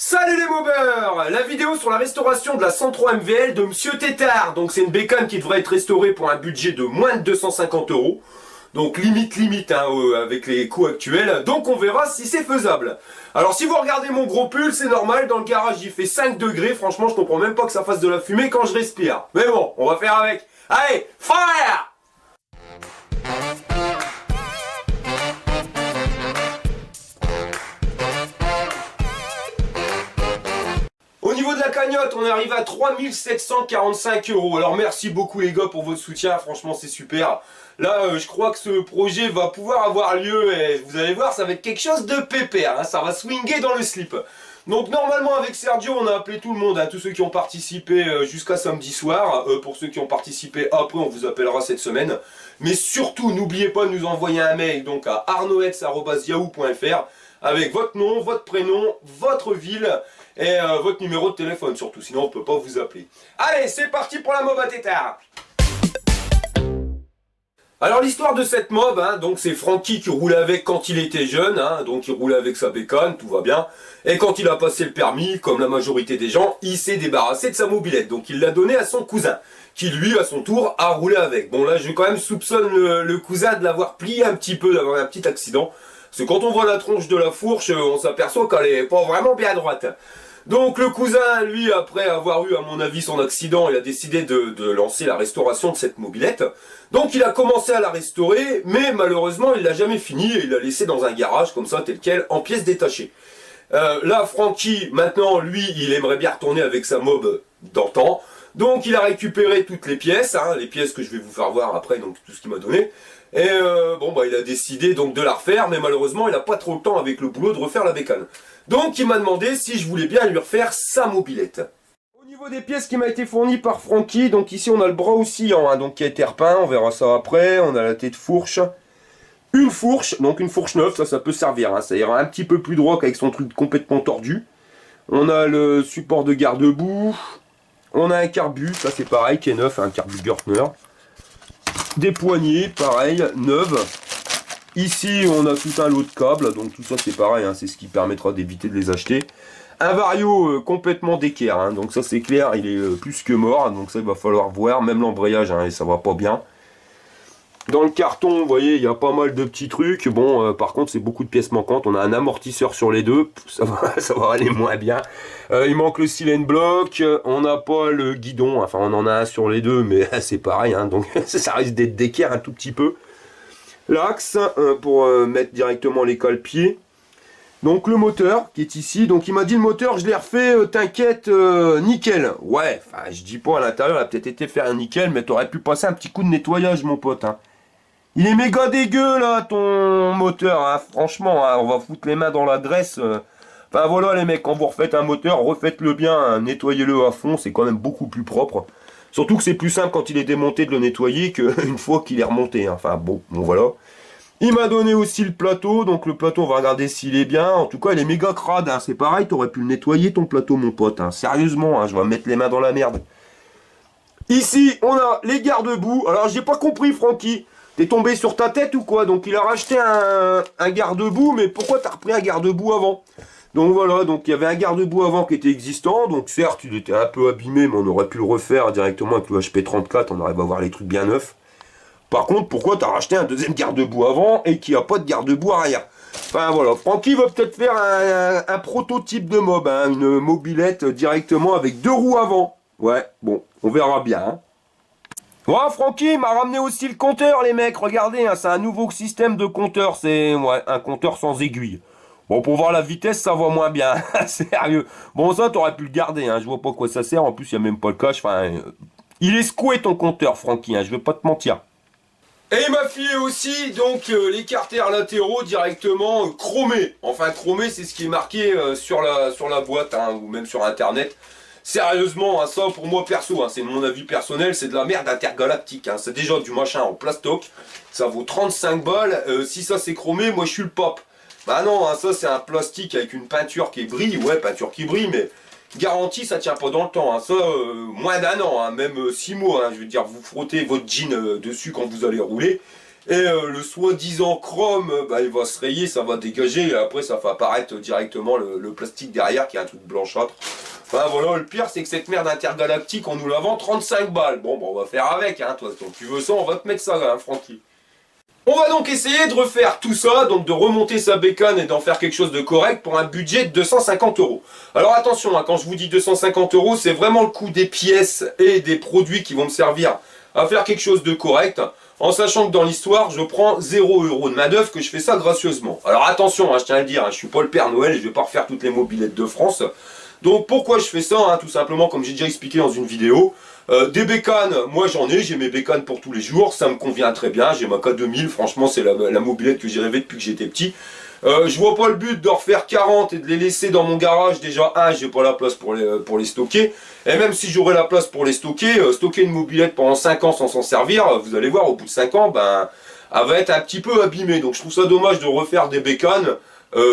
Salut les mobeurs! La vidéo sur la restauration de la 103 MVL de Monsieur Tétard. Donc c'est une bécane qui devrait être restaurée pour un budget de moins de 250 euros. Donc limite hein, avec les coûts actuels. Donc on verra si c'est faisable. Alors si vous regardez mon gros pull, c'est normal, dans le garage il fait 5 degrés. Franchement je comprends même pas que ça fasse de la fumée quand je respire. Mais bon, on va faire avec. Allez, fire! Au niveau de la cagnotte, on arrive à 3745 euros. Alors merci beaucoup les gars pour votre soutien, franchement c'est super. Là je crois que ce projet va pouvoir avoir lieu et vous allez voir ça va être quelque chose de pépère, hein. Ça va swinguer dans le slip. Donc normalement avec Sergio on a appelé tout le monde, hein, tous ceux qui ont participé jusqu'à samedi soir. Pour ceux qui ont participé après on vous appellera cette semaine. Mais surtout n'oubliez pas de nous envoyer un mail donc à arnoex@yahoo.fr avec votre nom, votre prénom, votre ville et votre numéro de téléphone surtout, sinon on ne peut pas vous appeler. Allez, c'est parti pour la mob à tétard. Alors l'histoire de cette mob, hein, donc c'est Francky qui roulait avec quand il était jeune, hein, donc il roulait avec sa bécane, tout va bien. Et quand il a passé le permis, comme la majorité des gens, il s'est débarrassé de sa mobilette, donc il l'a donné à son cousin, qui lui à son tour a roulé avec. Bon là je quand même soupçonne le cousin de l'avoir plié un petit peu, d'avoir un petit accident. Parce que quand on voit la tronche de la fourche, on s'aperçoit qu'elle est pas vraiment bien droite. Donc le cousin, lui, après avoir eu à mon avis son accident, il a décidé de lancer la restauration de cette mobilette. Donc il a commencé à la restaurer, mais malheureusement il l'a jamais fini et il l'a laissé dans un garage comme ça, tel quel, en pièces détachées. Là, Francky, maintenant, lui, il aimerait bien retourner avec sa mob d'antan. Donc il a récupéré toutes les pièces, hein, les pièces que je vais vous faire voir après, donc tout ce qu'il m'a donné. Et bon bah il a décidé donc de la refaire, mais malheureusement il n'a pas trop le temps avec le boulot de refaire la bécane. Donc il m'a demandé si je voulais bien lui refaire sa mobilette. Au niveau des pièces qui m'a été fournies par Francky, donc ici on a le bras oscillant, hein, donc qui a été repeint, on verra ça après. On a la tête fourche, une fourche, donc une fourche neuve, ça peut servir, hein, ça ira un petit peu plus droit qu'avec son truc complètement tordu. On a le support de garde-boue, on a un carbu, ça c'est pareil, qui est neuf, un carbu Gertner. Des poignées, pareil, neuves. Ici, on a tout un lot de câbles, donc tout ça c'est pareil, hein, c'est ce qui permettra d'éviter de les acheter. Un vario complètement d'équerre, hein, donc ça c'est clair, il est plus que mort, donc ça il va falloir voir, même l'embrayage, hein, et ça va pas bien. Dans le carton, vous voyez, il y a pas mal de petits trucs. Bon, par contre, c'est beaucoup de pièces manquantes. On a un amortisseur sur les deux. Ça va aller moins bien. Il manque le silent block. On n'a pas le guidon. Enfin, on en a un sur les deux, mais c'est pareil. Hein, donc, ça risque d'être d'équerre un tout petit peu. L'axe, pour mettre directement les cale-pieds. Donc, le moteur qui est ici. Donc, il m'a dit le moteur, je l'ai refait, t'inquiète, nickel. Ouais, enfin, je dis pas à l'intérieur, il a peut-être été fait un nickel, mais t'aurais pu passer un petit coup de nettoyage, mon pote. Hein. Il est méga dégueu là ton moteur, hein. Franchement, hein, on va foutre les mains dans la graisse. Enfin voilà les mecs, quand vous refaites un moteur, refaites-le bien, hein. Nettoyez-le à fond, c'est quand même beaucoup plus propre. Surtout que c'est plus simple quand il est démonté de le nettoyer qu'une fois qu'il est remonté. Hein. Enfin bon voilà. Il m'a donné aussi le plateau, donc le plateau on va regarder s'il est bien. En tout cas il est méga crade, hein. C'est pareil, t'aurais pu le nettoyer ton plateau mon pote. Hein. Sérieusement, hein, je vais mettre les mains dans la merde. Ici on a les garde-boue, alors j'ai pas compris Francky. T'es tombé sur ta tête ou quoi? Donc il a racheté un garde-boue, mais pourquoi t'as repris un garde-boue avant? Donc voilà, donc il y avait un garde-boue avant qui était existant, donc certes il était un peu abîmé, mais on aurait pu le refaire directement avec le HP34, on arrive à voir les trucs bien neufs. Par contre, pourquoi t'as racheté un deuxième garde-boue avant et qu'il n'y a pas de garde-boue arrière? Enfin voilà, Francky va peut-être faire un prototype de mob, hein, une mobilette directement avec deux roues avant. Ouais, bon, on verra bien. Hein. Ouais, Francky m'a ramené aussi le compteur, les mecs. Regardez, hein, c'est un nouveau système de compteur. C'est un compteur sans aiguille. Bon, pour voir la vitesse, ça va moins bien. Sérieux. Bon, ça, t'aurais pu le garder. Hein. Je vois pas quoi ça sert. En plus, il n'y a même pas le cache. Enfin, il est secoué ton compteur, Francky. Hein. Je vais pas te mentir. Et il m'a filé aussi, donc, les carters latéraux directement chromés. Enfin, chromés, c'est ce qui est marqué sur la boîte, hein, ou même sur Internet. Sérieusement, hein, ça pour moi perso, hein, c'est mon avis personnel, c'est de la merde intergalactique. Hein, c'est déjà du machin en plastoc, ça vaut 35 balles. Si ça c'est chromé, moi je suis le pape. Bah non, hein, ça c'est un plastique avec une peinture qui brille, ouais, peinture qui brille, mais garantie ça tient pas dans le temps. Hein, ça, moins d'un an, hein, même 6 mois. Hein, je veux dire, vous frottez votre jean dessus quand vous allez rouler. et le soi-disant chrome, bah, il va se rayer, ça va dégager, et après ça fait apparaître directement le plastique derrière qui est un truc blanchâtre. Enfin voilà, le pire c'est que cette merde intergalactique, on nous la vend 35 balles. Bon, bah, on va faire avec, hein, toi, donc tu veux ça, on va te mettre ça, hein, Francky. On va donc essayer de refaire tout ça, donc de remonter sa bécane et d'en faire quelque chose de correct pour un budget de 250 euros. Alors attention, hein, quand je vous dis 250 euros, c'est vraiment le coût des pièces et des produits qui vont me servir à faire quelque chose de correct, en sachant que dans l'histoire, je prends 0 euros de main d'œuvre, que je fais ça gracieusement. Alors attention, hein, je tiens à le dire, hein, je suis pas le Père Noël et je vais pas refaire toutes les mobylettes de France. Donc pourquoi je fais ça, hein, tout simplement, comme j'ai déjà expliqué dans une vidéo. Des bécanes, moi j'en ai, j'ai mes bécanes pour tous les jours, ça me convient très bien, j'ai ma K2000, franchement c'est la mobylette que j'ai rêvé depuis que j'étais petit. Je vois pas le but de refaire 40 et de les laisser dans mon garage, déjà j'ai pas la place pour les stocker, et même si j'aurais la place pour les stocker, stocker une mobylette pendant 5 ans sans s'en servir, vous allez voir, au bout de 5 ans, ben, elle va être un petit peu abîmée, donc je trouve ça dommage de refaire des bécanes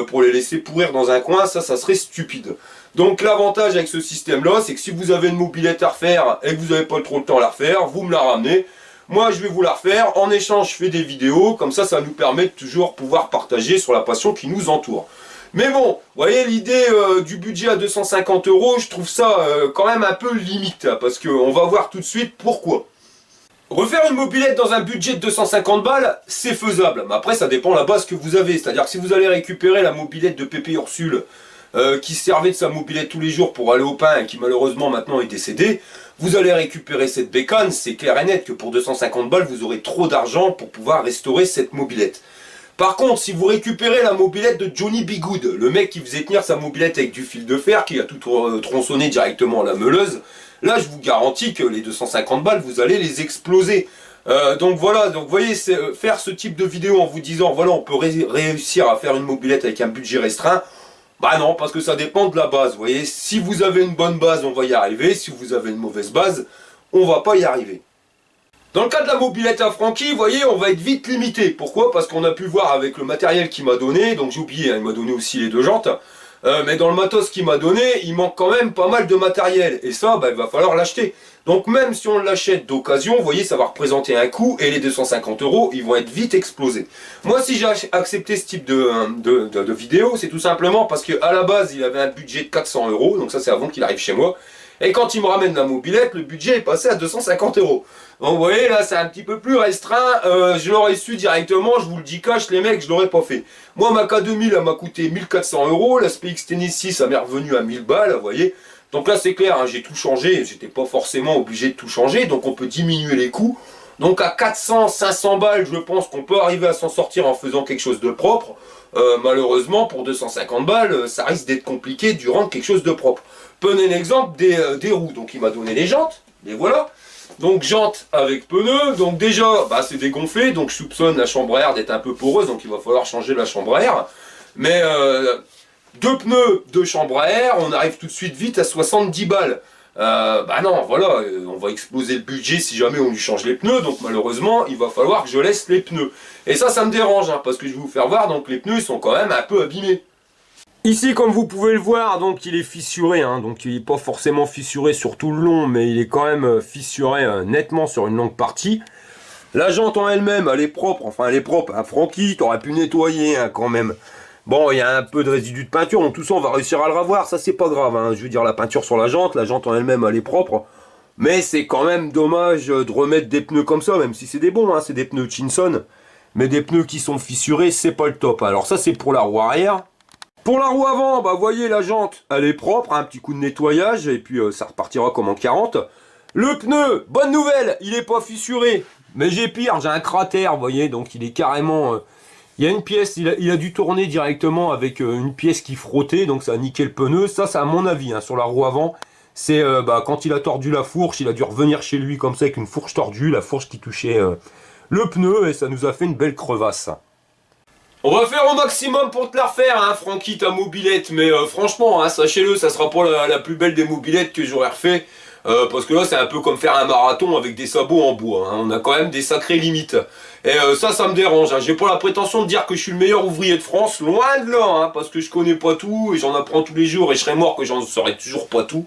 pour les laisser pourrir dans un coin, ça serait stupide. Donc l'avantage avec ce système là, c'est que si vous avez une mobylette à refaire et que vous n'avez pas trop le temps à la refaire, vous me la ramenez, moi je vais vous la refaire, en échange je fais des vidéos, comme ça nous permet de toujours pouvoir partager sur la passion qui nous entoure. Mais bon, vous voyez l'idée du budget à 250 euros, je trouve ça quand même un peu limite, hein, parce qu'on va voir tout de suite pourquoi. Refaire une mobilette dans un budget de 250 balles, c'est faisable, mais après ça dépend la base que vous avez, c'est-à-dire que si vous allez récupérer la mobilette de Pépé Ursule, qui servait de sa mobilette tous les jours pour aller au pain et qui malheureusement maintenant est décédé, vous allez récupérer cette bécane, c'est clair et net que pour 250 balles vous aurez trop d'argent pour pouvoir restaurer cette mobilette. Par contre, si vous récupérez la mobilette de Johnny B. Good, le mec qui faisait tenir sa mobilette avec du fil de fer, qui a tout tronçonné directement à la meuleuse, là je vous garantis que les 250 balles vous allez les exploser. Donc voilà, donc vous voyez, faire ce type de vidéo en vous disant voilà on peut réussir à faire une mobilette avec un budget restreint, bah non, parce que ça dépend de la base, vous voyez, si vous avez une bonne base, on va y arriver, si vous avez une mauvaise base, on va pas y arriver. Dans le cas de la mobilette à Francky, vous voyez, on va être vite limité. Pourquoi? Parce qu'on a pu voir avec le matériel qu'il m'a donné, donc j'ai oublié, hein, il m'a donné aussi les deux jantes, mais dans le matos qu'il m'a donné, il manque quand même pas mal de matériel, et ça, bah, il va falloir l'acheter. Donc même si on l'achète d'occasion, vous voyez, ça va représenter un coût, et les 250 euros, ils vont être vite explosés. Moi, si j'ai accepté ce type de vidéo, c'est tout simplement parce qu'à la base, il avait un budget de 400 euros, donc ça c'est avant qu'il arrive chez moi, et quand il me ramène la mobilette, le budget est passé à 250 euros. Donc vous voyez, là c'est un petit peu plus restreint, je l'aurais su directement, je vous le dis cash les mecs, je l'aurais pas fait. Moi ma K2000 elle m'a coûté 1400 euros, la SPX Tennis 6 ça m'est revenu à 1000 balles, vous voyez. Donc là c'est clair, hein, j'ai tout changé, j'étais pas forcément obligé de tout changer, donc on peut diminuer les coûts. Donc à 400, 500 balles, je pense qu'on peut arriver à s'en sortir en faisant quelque chose de propre. Malheureusement, pour 250 balles, ça risque d'être compliqué de rendre quelque chose de propre. Prenez l'exemple des roues. Donc il m'a donné les jantes, les voilà. Donc jantes avec pneus, donc déjà bah, c'est dégonflé, donc je soupçonne la chambre à air d'être un peu poreuse, donc il va falloir changer la chambre à air. Mais deux pneus, deux chambres à air, on arrive tout de suite vite à 70 balles. Bah non, voilà, on va exploser le budget si jamais on lui change les pneus, donc malheureusement, il va falloir que je laisse les pneus. Et ça me dérange, hein, parce que je vais vous faire voir, donc les pneus, ils sont quand même un peu abîmés. Ici, comme vous pouvez le voir, donc il est fissuré, hein, donc il n'est pas forcément fissuré sur tout le long, mais il est quand même fissuré nettement sur une longue partie. La jante en elle-même, elle est propre, enfin elle est propre, hein, Francky, t'aurais pu nettoyer hein, quand même. Bon, il y a un peu de résidu de peinture, donc tout ça on va réussir à le revoir, ça c'est pas grave, hein. Je veux dire la peinture sur la jante en elle-même elle est propre, mais c'est quand même dommage de remettre des pneus comme ça, même si c'est des bons, hein, c'est des pneus Chinson, mais des pneus qui sont fissurés, c'est pas le top. Alors ça c'est pour la roue arrière. Pour la roue avant, bah voyez la jante, elle est propre, un petit coup de nettoyage, et puis ça repartira comme en 40. Le pneu, bonne nouvelle, il est pas fissuré, mais j'ai pire, j'ai un cratère, vous voyez, donc il est carrément... il y a une pièce, il a dû tourner directement avec une pièce qui frottait, donc ça a niqué le pneu. Ça c'est à mon avis, hein, sur la roue avant. C'est bah, quand il a tordu la fourche, il a dû revenir chez lui comme ça avec une fourche tordue, la fourche qui touchait le pneu, et ça nous a fait une belle crevasse. On va faire au maximum pour te la refaire, hein, Francky, ta mobilette, mais franchement, hein, sachez-le, ça sera pas la plus belle des mobilettes que j'aurais refait. Parce que là c'est un peu comme faire un marathon avec des sabots en bois, hein. On a quand même des sacrées limites. Et ça me dérange, hein. J'ai pas la prétention de dire que je suis le meilleur ouvrier de France, loin de là, hein, parce que je connais pas tout et j'en apprends tous les jours et je serais mort que j'en saurais toujours pas tout.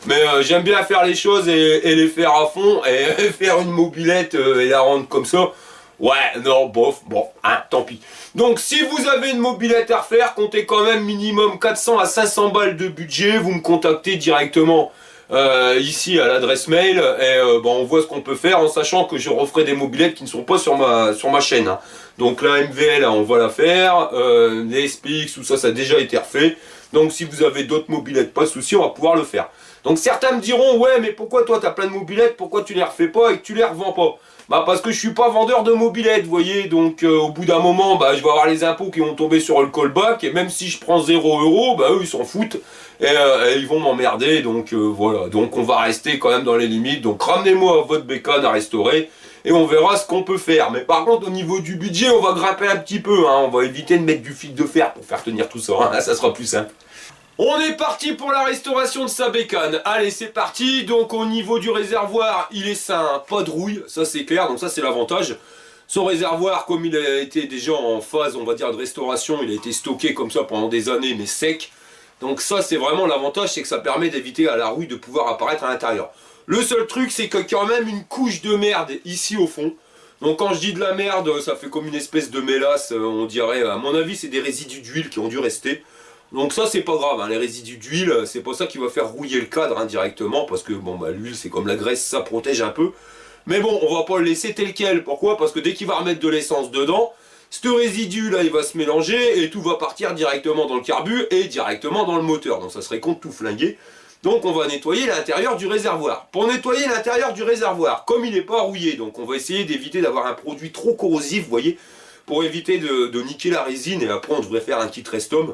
Mais j'aime bien faire les choses et les faire à fond et faire une mobilette et la rendre comme ça. Ouais, non, bof, bon, hein, tant pis. Donc si vous avez une mobilette à refaire, comptez quand même minimum 400 à 500 balles de budget, vous me contactez directement ici à l'adresse mail et bon, on voit ce qu'on peut faire en sachant que je referai des mobilettes qui ne sont pas sur ma chaîne. Hein. Donc la MVL, on va la faire, les SPX, tout ça, ça a déjà été refait. Donc si vous avez d'autres mobilettes, pas de souci, on va pouvoir le faire. Donc certains me diront, ouais, mais pourquoi toi tu as plein de mobilettes, pourquoi tu les refais pas et que tu les revends pas? Bah parce que je suis pas vendeur de mobilettes, vous voyez, donc au bout d'un moment, bah je vais avoir les impôts qui vont tomber sur le callback, et même si je prends 0 €, bah eux ils s'en foutent, et ils vont m'emmerder, donc voilà, donc on va rester quand même dans les limites, donc ramenez-moi votre bécane à restaurer, et on verra ce qu'on peut faire. Mais par contre au niveau du budget, on va grimper un petit peu, hein, on va éviter de mettre du fil de fer pour faire tenir tout ça, hein, ça sera plus simple. On est parti pour la restauration de sa bécane. Allez, c'est parti. Donc au niveau du réservoir, il est sain, pas de rouille, ça c'est clair, donc ça c'est l'avantage. Son réservoir, comme il a été déjà en phase, on va dire, de restauration, il a été stocké comme ça pendant des années, mais sec. Donc ça c'est vraiment l'avantage, c'est que ça permet d'éviter à la rouille de pouvoir apparaître à l'intérieur. Le seul truc, c'est qu'il y a quand même une couche de merde ici au fond. Donc quand je dis de la merde, ça fait comme une espèce de mélasse, on dirait, à mon avis c'est des résidus d'huile qui ont dû rester. Donc ça c'est pas grave, hein. Les résidus d'huile, c'est pas ça qui va faire rouiller le cadre hein, directement, parce que bon bah l'huile c'est comme la graisse, ça protège un peu. Mais bon, on va pas le laisser tel quel, pourquoi? Parce que dès qu'il va remettre de l'essence dedans, ce résidu là il va se mélanger et tout va partir directement dans le carbu et directement dans le moteur, donc ça serait con de tout flinguer. Donc on va nettoyer l'intérieur du réservoir. Pour nettoyer l'intérieur du réservoir, comme il n'est pas rouillé, donc on va essayer d'éviter d'avoir un produit trop corrosif, vous voyez, pour éviter de niquer la résine, et après on devrait faire un kit Restom.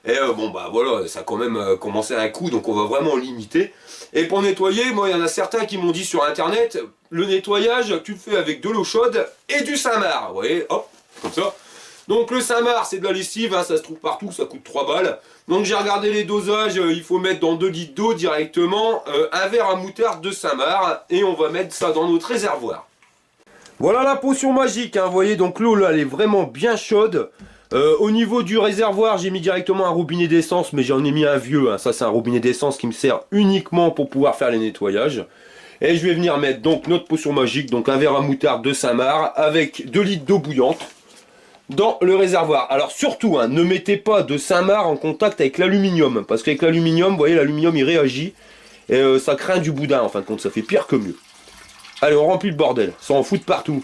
Et bon bah voilà, ça a quand même commencé à un coup, donc on va vraiment limiter. Et pour nettoyer, moi il y en a certains qui m'ont dit sur internet, le nettoyage tu le fais avec de l'eau chaude et du Saint-Marc. Vous voyez, hop, comme ça. Donc le Saint-Marc c'est de la lessive, hein, ça se trouve partout, ça coûte 3 balles. Donc j'ai regardé les dosages, il faut mettre dans 2 litres d'eau directement, un verre à moutarde de Saint-Marc, et on va mettre ça dans notre réservoir. Voilà la potion magique, hein, vous voyez, donc l'eau là elle est vraiment bien chaude. Au niveau du réservoir, j'ai mis directement un robinet d'essence, mais j'en ai mis un vieux, hein. Ça c'est un robinet d'essence qui me sert uniquement pour pouvoir faire les nettoyages. Et je vais venir mettre donc notre potion magique, donc un verre à moutarde de Saint-Marc avec 2 litres d'eau bouillante dans le réservoir. Alors surtout, hein, ne mettez pas de Saint-Marc en contact avec l'aluminium, parce qu'avec l'aluminium, vous voyez, l'aluminium il réagit, et ça craint du boudin, en fin de compte, ça fait pire que mieux. Allez, on remplit le bordel, ça en fout de partout.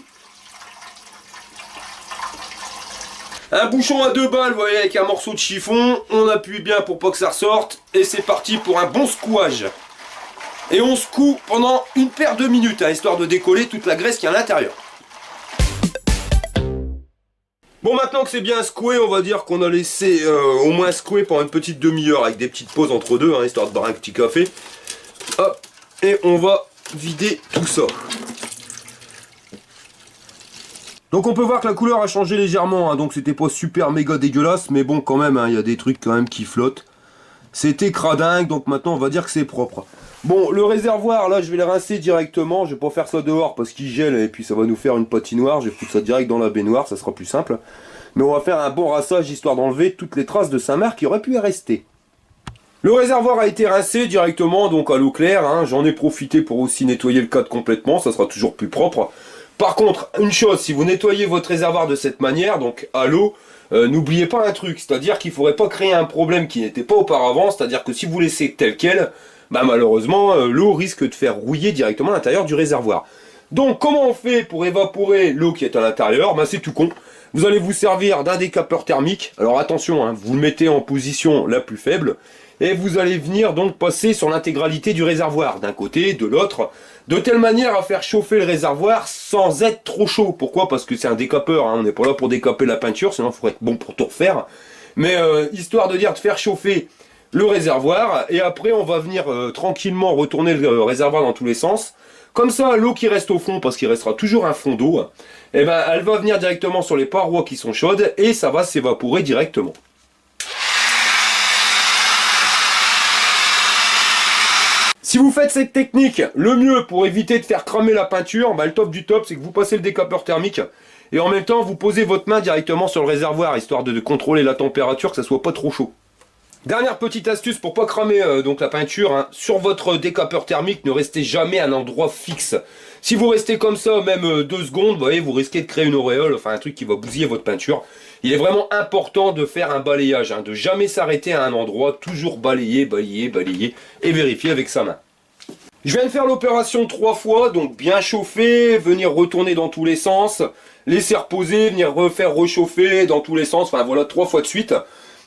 Un bouchon à 2 balles, vous voyez, avec un morceau de chiffon, on appuie bien pour pas que ça ressorte, et c'est parti pour un bon secouage. Et on secoue pendant une paire de minutes, hein, histoire de décoller toute la graisse qui est à l'intérieur. Bon, maintenant que c'est bien secoué, on va dire qu'on a laissé au moins secouer pendant une petite demi-heure, avec des petites pauses entre deux, hein, histoire de boire un petit café. Hop, et on va vider tout ça. Donc on peut voir que la couleur a changé légèrement, hein, donc c'était pas super méga dégueulasse, mais bon quand même, hein, y a des trucs quand même qui flottent. C'était cradingue, donc maintenant on va dire que c'est propre. Bon, le réservoir, là je vais le rincer directement, je vais pas faire ça dehors parce qu'il gèle et puis ça va nous faire une patinoire, je vais foutre ça direct dans la baignoire, ça sera plus simple. Mais on va faire un bon rinçage histoire d'enlever toutes les traces de Saint-Marc qui auraient pu y rester. Le réservoir a été rincé directement, donc à l'eau claire, hein, j'en ai profité pour aussi nettoyer le cadre complètement, ça sera toujours plus propre. Par contre, une chose, si vous nettoyez votre réservoir de cette manière, donc à l'eau, n'oubliez pas un truc, c'est-à-dire qu'il ne faudrait pas créer un problème qui n'était pas auparavant, c'est-à-dire que si vous laissez tel quel, bah malheureusement, l'eau risque de faire rouiller directement à l'intérieur du réservoir. Donc, comment on fait pour évaporer l'eau qui est à l'intérieur? Bah c'est tout con. Vous allez vous servir d'un décapeur thermique. Alors attention, hein, vous le mettez en position la plus faible, et vous allez venir donc passer sur l'intégralité du réservoir, d'un côté, de l'autre, de telle manière à faire chauffer le réservoir sans être trop chaud. Pourquoi? Parce que c'est un décapeur, hein, on n'est pas là pour décaper la peinture, sinon il faudrait être bon pour tout refaire. Mais histoire de dire de faire chauffer le réservoir, et après on va venir tranquillement retourner le réservoir dans tous les sens. Comme ça, l'eau qui reste au fond, parce qu'il restera toujours un fond d'eau, eh ben, elle va venir directement sur les parois qui sont chaudes, et ça va s'évaporer directement. Si vous faites cette technique, le mieux pour éviter de faire cramer la peinture, bah, le top du top, c'est que vous passez le décapeur thermique et en même temps vous posez votre main directement sur le réservoir, histoire de contrôler la température, que ça soit pas trop chaud. Dernière petite astuce pour pas cramer donc la peinture, hein. Sur votre décapeur thermique, ne restez jamais à un endroit fixe. Si vous restez comme ça, même 2 secondes, vous voyez, vous risquez de créer une auréole, enfin un truc qui va bousiller votre peinture. Il est vraiment important de faire un balayage, hein, de jamais s'arrêter à un endroit, toujours balayer, balayer, balayer et vérifier avec sa main. Je viens de faire l'opération 3 fois, donc bien chauffer, venir retourner dans tous les sens, laisser reposer, venir refaire rechauffer dans tous les sens, enfin voilà 3 fois de suite.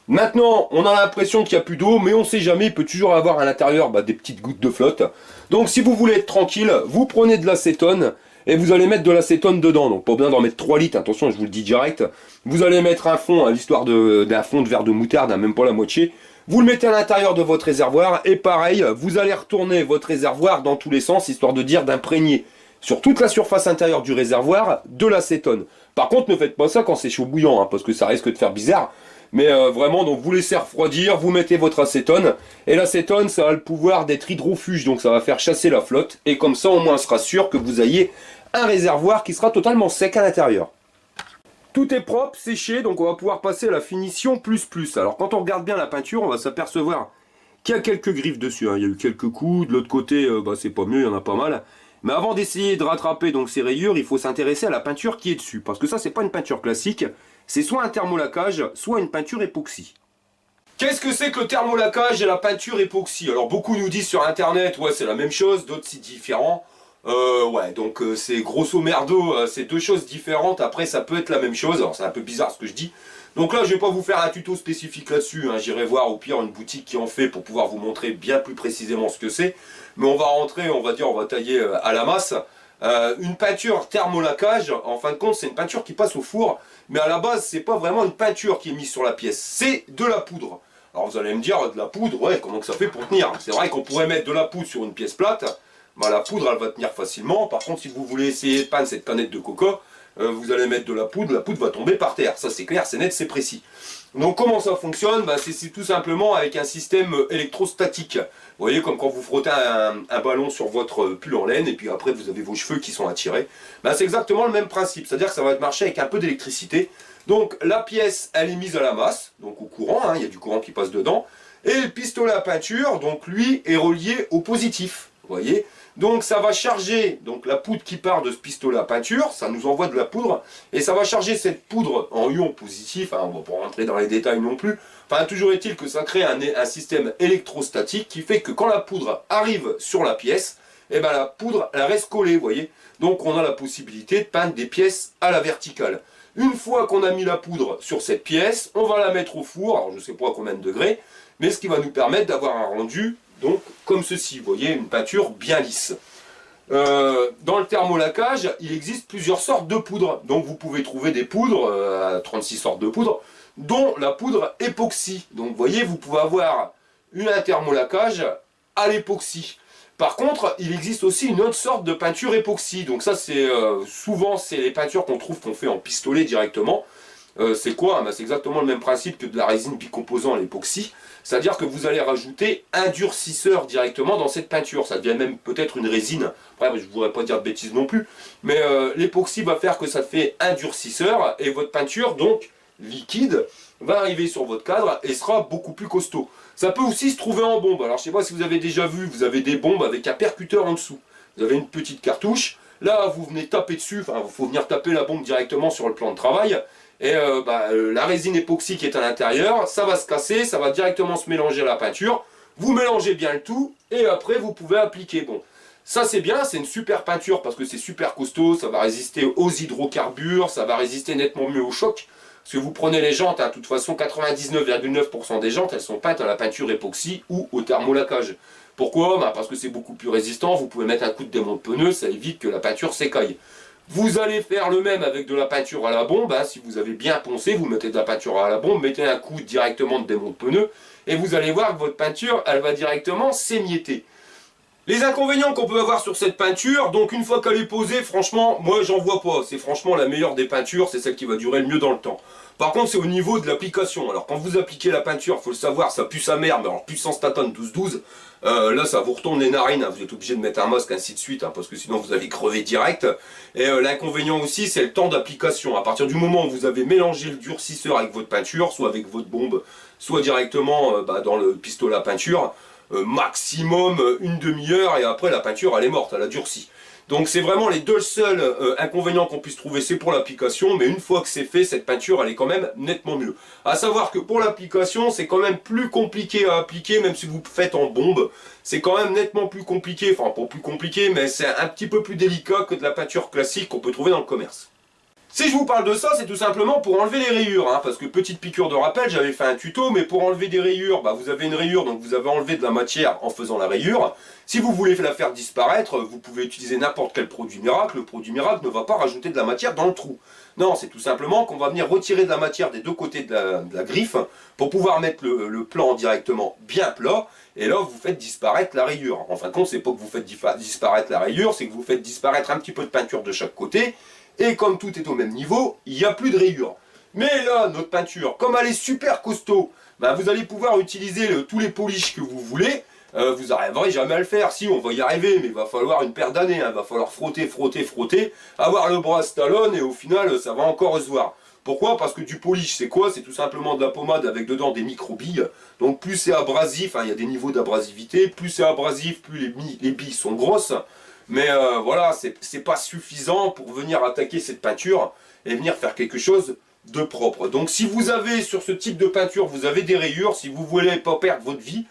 Maintenant, on a l'impression qu'il n'y a plus d'eau, mais on ne sait jamais, il peut toujours avoir à l'intérieur des petites gouttes de flotte. Donc si vous voulez être tranquille, vous prenez de l'acétone et vous allez mettre de l'acétone dedans. Donc pas besoin d'en mettre 3 litres, attention, je vous le dis direct. Vous allez mettre un fond, à l'histoire d'un fond de verre de moutarde, hein, même pas la moitié. Vous le mettez à l'intérieur de votre réservoir et pareil, vous allez retourner votre réservoir dans tous les sens, histoire de dire d'imprégner sur toute la surface intérieure du réservoir de l'acétone. Par contre, ne faites pas ça quand c'est chaud bouillant, hein, parce que ça risque de faire bizarre. Mais vraiment, donc vous laissez refroidir, vous mettez votre acétone, et l'acétone, ça a le pouvoir d'être hydrofuge, donc ça va faire chasser la flotte, et comme ça, au moins, on sera sûr que vous ayez un réservoir qui sera totalement sec à l'intérieur. Tout est propre, séché, donc on va pouvoir passer à la finition plus plus. Alors quand on regarde bien la peinture, on va s'apercevoir qu'il y a quelques griffes dessus, hein. Il y a eu quelques coups, de l'autre côté, c'est pas mieux, il y en a pas mal. Mais avant d'essayer de rattraper donc ces rayures, il faut s'intéresser à la peinture qui est dessus, parce que ça, c'est pas une peinture classique. C'est soit un thermolacage, soit une peinture époxy. Qu'est-ce que c'est que le thermolacage et la peinture époxy? Alors beaucoup nous disent sur internet, ouais c'est la même chose, d'autres c'est différent. Ouais, donc c'est grosso merdo, c'est 2 choses différentes, après ça peut être la même chose, alors c'est un peu bizarre ce que je dis. Donc là je vais pas vous faire un tuto spécifique là-dessus, hein. J'irai voir au pire une boutique qui en fait pour pouvoir vous montrer bien plus précisément ce que c'est. Mais on va rentrer, on va tailler à la masse. Une peinture thermolacage, en fin de compte, c'est une peinture qui passe au four, mais à la base, c'est pas vraiment une peinture qui est mise sur la pièce, c'est de la poudre. Alors vous allez me dire, de la poudre, ouais, comment que ça fait pour tenir? C'est vrai qu'on pourrait mettre de la poudre sur une pièce plate, bah, la poudre, elle va tenir facilement. Par contre, si vous voulez essayer de peindre cette canette de coca, vous allez mettre de la poudre va tomber par terre. Ça, c'est clair, c'est net, c'est précis. Donc comment ça fonctionne? Bah, c'est tout simplement avec un système électrostatique. Vous voyez, comme quand vous frottez un ballon sur votre pull en laine et puis après vous avez vos cheveux qui sont attirés. Bah, c'est exactement le même principe, c'est-à-dire que ça va marcher avec un peu d'électricité. Donc la pièce, elle est mise à la masse, donc au courant, hein, il y a du courant qui passe dedans. Et le pistolet à peinture, donc lui, est relié au positif. Vous voyez? Donc ça va charger donc la poudre qui part de ce pistolet à peinture, ça nous envoie de la poudre, et ça va charger cette poudre en ion positif, hein, on ne va pas rentrer dans les détails non plus, enfin toujours est-il que ça crée un système électrostatique qui fait que quand la poudre arrive sur la pièce, et ben la poudre elle reste collée, vous voyez. Donc on a la possibilité de peindre des pièces à la verticale. Une fois qu'on a mis la poudre sur cette pièce, on va la mettre au four, alors je ne sais pas à combien de degrés, mais ce qui va nous permettre d'avoir un rendu donc comme ceci, vous voyez, une peinture bien lisse. Dans le thermolacage, il existe plusieurs sortes de poudres. Donc vous pouvez trouver des poudres, 36 sortes de poudres, dont la poudre époxy. Donc vous voyez, vous pouvez avoir un thermolacage à l'époxy. Par contre, il existe aussi une autre sorte de peinture époxy. Donc ça, c'est souvent c'est les peintures qu'on trouve qu'on fait en pistolet directement. C'est quoi? C'est exactement le même principe que de la résine bicomposant à l'époxy. C'est-à-dire que vous allez rajouter un durcisseur directement dans cette peinture. Ça devient même peut-être une résine. Après, je ne voudrais pas dire de bêtises non plus. Mais l'époxy va faire que ça fait un durcisseur. Et votre peinture, donc liquide, va arriver sur votre cadre et sera beaucoup plus costaud. Ça peut aussi se trouver en bombe. Alors je ne sais pas si vous avez déjà vu, vous avez des bombes avec un percuteur en dessous. Vous avez une petite cartouche. Là, vous venez taper dessus. Enfin, il faut venir taper la bombe directement sur le plan de travail. Et la résine époxy qui est à l'intérieur, ça va se casser, ça va directement se mélanger à la peinture. Vous mélangez bien le tout et après vous pouvez appliquer. Bon, ça c'est bien, c'est une super peinture parce que c'est super costaud, ça va résister aux hydrocarbures, ça va résister nettement mieux au choc. Parce que vous prenez les jantes, de toute façon 99,9% des jantes, elles sont peintes à la peinture époxy ou au thermolacage. Pourquoi? Parce que c'est beaucoup plus résistant, vous pouvez mettre un coup de démonte pneu, ça évite que la peinture s'écaille. Vous allez faire le même avec de la peinture à la bombe, si vous avez bien poncé, vous mettez de la peinture à la bombe, mettez un coup directement de démonte pneu, et vous allez voir que votre peinture, elle va directement s'émietter. Les inconvénients qu'on peut avoir sur cette peinture, donc une fois qu'elle est posée, franchement, moi j'en vois pas. C'est franchement la meilleure des peintures, c'est celle qui va durer le mieux dans le temps. Par contre, c'est au niveau de l'application. Alors quand vous appliquez la peinture, faut le savoir, ça pue sa mère, mais alors puissance Tatone 12-12, là ça vous retourne les narines, hein. Vous êtes obligé de mettre un masque, ainsi de suite, hein, parce que sinon vous allez crever direct. Et l'inconvénient aussi, c'est le temps d'application. À partir du moment où vous avez mélangé le durcisseur avec votre peinture, soit avec votre bombe, soit directement dans le pistolet à peinture, maximum une demi-heure, et après la peinture elle est morte, elle a durci. Donc c'est vraiment les deux seuls inconvénients qu'on puisse trouver, c'est pour l'application, mais une fois que c'est fait, cette peinture elle est quand même nettement mieux. A savoir que pour l'application, c'est quand même plus compliqué à appliquer, même si vous faites en bombe, c'est quand même nettement plus compliqué, enfin pas plus compliqué, mais c'est un petit peu plus délicat que de la peinture classique qu'on peut trouver dans le commerce. Si je vous parle de ça, c'est tout simplement pour enlever les rayures, hein, parce que petite piqûre de rappel, j'avais fait un tuto, mais pour enlever des rayures, vous avez une rayure, donc vous avez enlevé de la matière en faisant la rayure. Si vous voulez la faire disparaître, vous pouvez utiliser n'importe quel produit miracle. Le produit miracle ne va pas rajouter de la matière dans le trou. Non, c'est tout simplement qu'on va venir retirer de la matière des deux côtés de la griffe pour pouvoir mettre le plan directement bien plat. Et là, vous faites disparaître la rayure. En fin de compte, c'est pas que vous faites disparaître la rayure, c'est que vous faites disparaître un petit peu de peinture de chaque côté. Et comme tout est au même niveau, il n'y a plus de rayures. Mais là, notre peinture, comme elle est super costaud, vous allez pouvoir utiliser tous les polish que vous voulez. Vous n'arriverez jamais à le faire. Si, on va y arriver, mais il va falloir une paire d'années. Il va falloir frotter, frotter, frotter, avoir le bras stallone, et au final, ça va encore se voir. Pourquoi? Parce que du polish, c'est quoi? C'est tout simplement de la pommade avec dedans des micro-billes. Donc plus c'est abrasif, il y a des niveaux d'abrasivité, plus c'est abrasif, plus les billes sont grosses. Mais voilà, c'est pas suffisant pour venir attaquer cette peinture et venir faire quelque chose de propre. Donc si vous avez sur ce type de peinture, vous avez des rayures, si vous voulez pas perdre votre vie,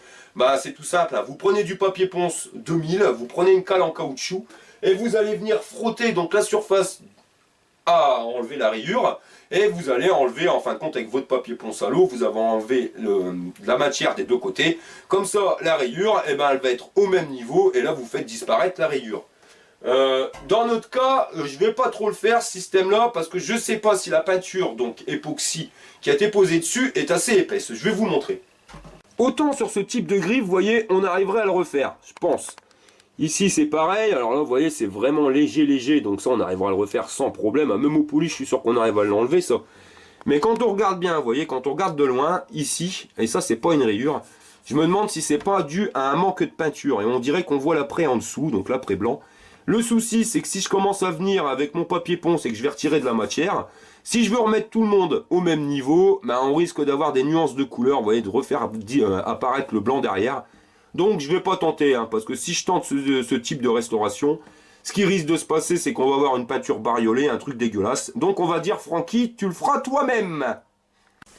c'est tout simple, hein. Vous prenez du papier ponce 2000, vous prenez une cale en caoutchouc et vous allez venir frotter donc la surface à enlever la rayure, et vous allez enlever en fin de compte avec votre papier ponce à l'eau, vous avez enlevé la matière des deux côtés, comme ça la rayure elle va être au même niveau, et là vous faites disparaître la rayure. Dans notre cas, je vais pas trop le faire ce système là, parce que je sais pas si la peinture donc époxy qui a été posée dessus est assez épaisse. Je vais vous montrer. Autant sur ce type de griffe, vous voyez, on arriverait à le refaire, je pense. Ici c'est pareil, alors là vous voyez c'est vraiment léger, donc ça on arrivera à le refaire sans problème, même au poli je suis sûr qu'on arrive à l'enlever ça. Mais quand on regarde bien, vous voyez, quand on regarde de loin, ici, et ça c'est pas une rayure, je me demande si c'est pas dû à un manque de peinture, et on dirait qu'on voit l'après en dessous, donc l'après blanc. Le souci c'est que si je commence à venir avec mon papier ponce et que je vais retirer de la matière, si je veux remettre tout le monde au même niveau, on risque d'avoir des nuances de couleur, vous voyez, de refaire apparaître le blanc derrière. Donc je ne vais pas tenter, hein, parce que si je tente ce type de restauration, ce qui risque de se passer, c'est qu'on va avoir une peinture bariolée, un truc dégueulasse. Donc on va dire, Francky, tu le feras toi-même.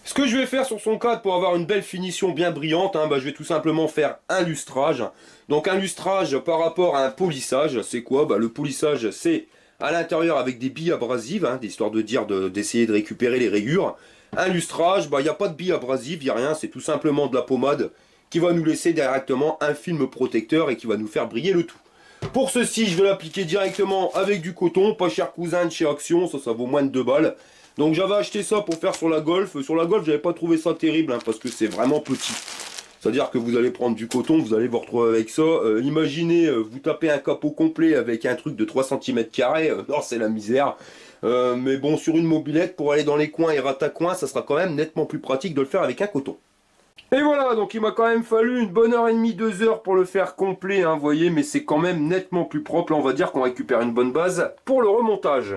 Ce que je vais faire sur son cadre pour avoir une belle finition bien brillante, je vais tout simplement faire un lustrage. Donc un lustrage par rapport à un polissage, c'est quoi? Le polissage, c'est à l'intérieur avec des billes abrasives, histoire de dire d'essayer de récupérer les rayures. Un lustrage, il n'y a pas de billes abrasives, il n'y a rien, c'est tout simplement de la pommade qui va nous laisser directement un film protecteur et qui va nous faire briller le tout. Pour ceci, je vais l'appliquer directement avec du coton, pas cher cousin de chez Action, ça vaut moins de 2 balles. Donc j'avais acheté ça pour faire sur la Golf. Sur la Golf, j'avais pas trouvé ça terrible, parce que c'est vraiment petit. C'est-à-dire que vous allez prendre du coton, vous allez vous retrouver avec ça. Imaginez, vous tapez un capot complet avec un truc de 3 cm², non, c'est la misère. Mais bon, sur une mobilette, pour aller dans les coins et ratacoins, ça sera quand même nettement plus pratique de le faire avec un coton. Et voilà, donc il m'a quand même fallu une bonne heure et demie, 2 heures pour le faire complet, vous voyez, mais c'est quand même nettement plus propre. Là, on va dire qu'on récupère une bonne base pour le remontage.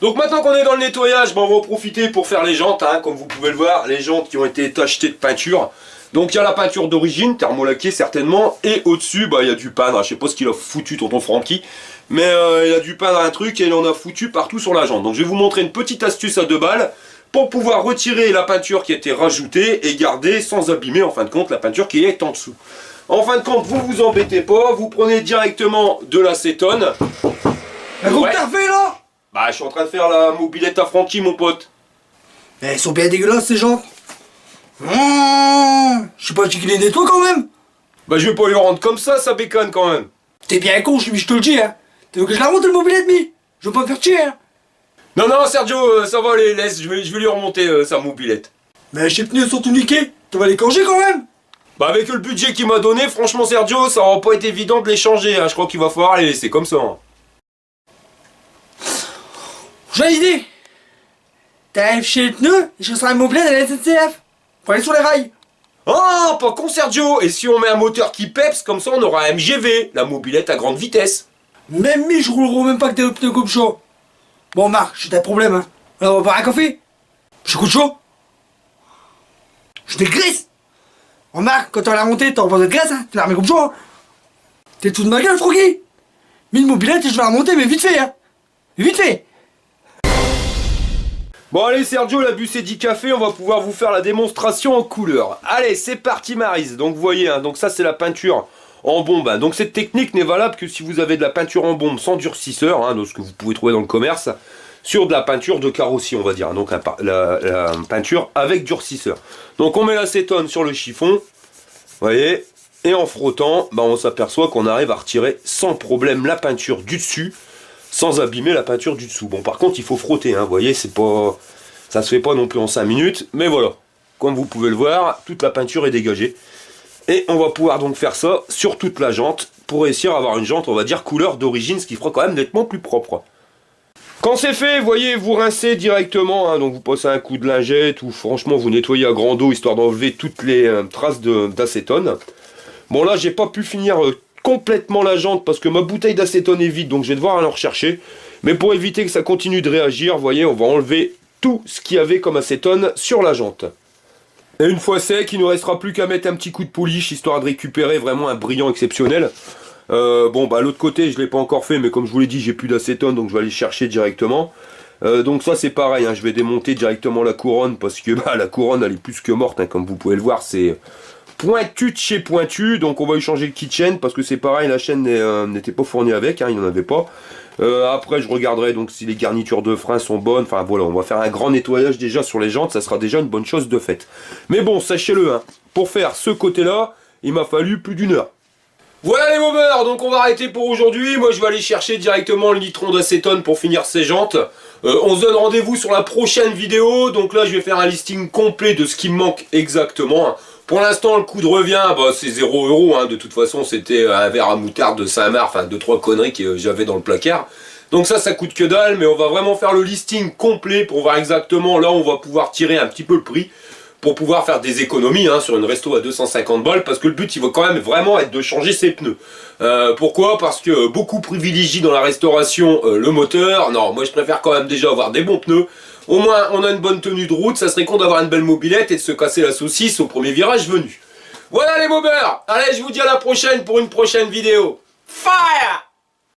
Donc maintenant qu'on est dans le nettoyage, on va en profiter pour faire les jantes, comme vous pouvez le voir, les jantes qui ont été tachetées de peinture. Donc il y a la peinture d'origine, thermolaquée certainement, et au-dessus, il y a du peindre, je sais pas ce qu'il a foutu tonton Francky, mais il a dû peindre un truc et il en a foutu partout sur la jante. Donc je vais vous montrer une petite astuce à 2 balles, pour pouvoir retirer la peinture qui a été rajoutée et garder sans abîmer en fin de compte la peinture qui est en dessous. En fin de compte, vous vous embêtez pas, vous prenez directement de l'acétone. Gros que t'as fait là? Je suis en train de faire la mobilette à Francky, mon pote. Mais elles sont bien dégueulasses ces gens. Je sais pas qui les nettoie quand même. Je vais pas lui rendre comme ça, ça béconne quand même. T'es bien con, je te le dis, Tu veux que je la remonte le mobilette, je veux pas me faire tuer, Non, Sergio, ça va, les laisse, je vais lui remonter sa mobilette. Mais ses pneus sont tout niqués, tu vas les corriger quand même. Bah avec le budget qu'il m'a donné, franchement Sergio, ça va pas être évident de les changer, hein. Je crois qu'il va falloir les laisser comme ça. Hein. J'ai une idée. T'arrives chez le pneu et je serai un mobilette à la SNCF. Faut aller sur les rails. Ah, pas con Sergio. Et si on met un moteur qui peps, comme ça on aura un MGV, la mobilette à grande vitesse. Même je roulerai même pas que des pneus comme chaud. Bon Marc, j'ai des problèmes hein. Alors on va boire un café. J'ai coup de chaud. Je dégraisse. Remarque, quand t'as la montée, t'as pas de graisse, hein. Tu la remets comme chaud. Hein. T'es tout de ma gueule, Francky. Mille mobilettes et je vais la remonter, mais vite fait, hein. Vite fait. Bon allez Sergio, la bu c'est 10 cafés, on va pouvoir vous faire la démonstration en couleur. Allez, c'est parti Maryse. Donc vous voyez, hein, donc ça c'est la peinture en bombe. Hein. Donc cette technique n'est valable que si vous avez de la peinture en bombe sans durcisseur, hein, donc ce que vous pouvez trouver dans le commerce, sur de la peinture de carrosserie on va dire. Donc la peinture avec durcisseur. Donc on met l'acétone sur le chiffon, vous voyez, et en frottant, bah, on s'aperçoit qu'on arrive à retirer sans problème la peinture du dessus, sans abîmer la peinture du dessous. Bon par contre il faut frotter, hein, vous voyez, c'est pas, ça se fait pas non plus en 5 minutes, mais voilà, comme vous pouvez le voir, toute la peinture est dégagée. Et on va pouvoir donc faire ça sur toute la jante, pour réussir à avoir une jante, on va dire, couleur d'origine, ce qui fera quand même nettement plus propre. Quand c'est fait, vous voyez, vous rincez directement, hein, donc vous passez un coup de lingette, ou franchement vous nettoyez à grande eau, histoire d'enlever toutes les traces d'acétone. Bon là j'ai pas pu finir complètement la jante parce que ma bouteille d'acétone est vide, donc je vais devoir aller en rechercher. Mais pour éviter que ça continue de réagir, vous voyez, on va enlever tout ce qu'il y avait comme acétone sur la jante. Et une fois sec, il ne nous restera plus qu'à mettre un petit coup de polish, histoire de récupérer vraiment un brillant exceptionnel. Bon bah l'autre côté je l'ai pas encore fait, mais comme je vous l'ai dit, j'ai plus d'acétone, donc je vais aller chercher directement. Donc ça c'est pareil, hein, je vais démonter directement la couronne, parce que bah, la couronne elle est plus que morte, hein, comme vous pouvez le voir, c'est pointu de chez pointu. Donc on va lui changer le kit chaîne, parce que c'est pareil, la chaîne n'était pas fournie avec, hein, il n'y en avait pas. Après je regarderai donc si les garnitures de frein sont bonnes. Enfin voilà, on va faire un grand nettoyage déjà sur les jantes, ça sera déjà une bonne chose de faite. Mais bon, sachez-le, hein, pour faire ce côté là, il m'a fallu plus d'1 heure. Voilà les mobbers, donc on va arrêter pour aujourd'hui. Moi je vais aller chercher directement le litron d'acétone pour finir ces jantes. On se donne rendez-vous sur la prochaine vidéo. Donc là je vais faire un listing complet de ce qui me manque exactement. Pour l'instant le coût de revient, bah, c'est 0 €. Hein. De toute façon c'était un verre à moutarde de Saint-Marc, enfin 2-3 conneries que j'avais dans le placard. Donc ça coûte que dalle, mais on va vraiment faire le listing complet pour voir exactement là où on va pouvoir tirer un petit peu le prix. Pour pouvoir faire des économies hein, sur une resto à 250 balles, parce que le but il va quand même vraiment être de changer ses pneus. Pourquoi? Parce que beaucoup privilégient dans la restauration le moteur. Non, moi je préfère quand même déjà avoir des bons pneus. Au moins on a une bonne tenue de route, ça serait con d'avoir une belle mobilette et de se casser la saucisse au premier virage venu. Voilà les mobbers, allez je vous dis à la prochaine pour une prochaine vidéo. Fire!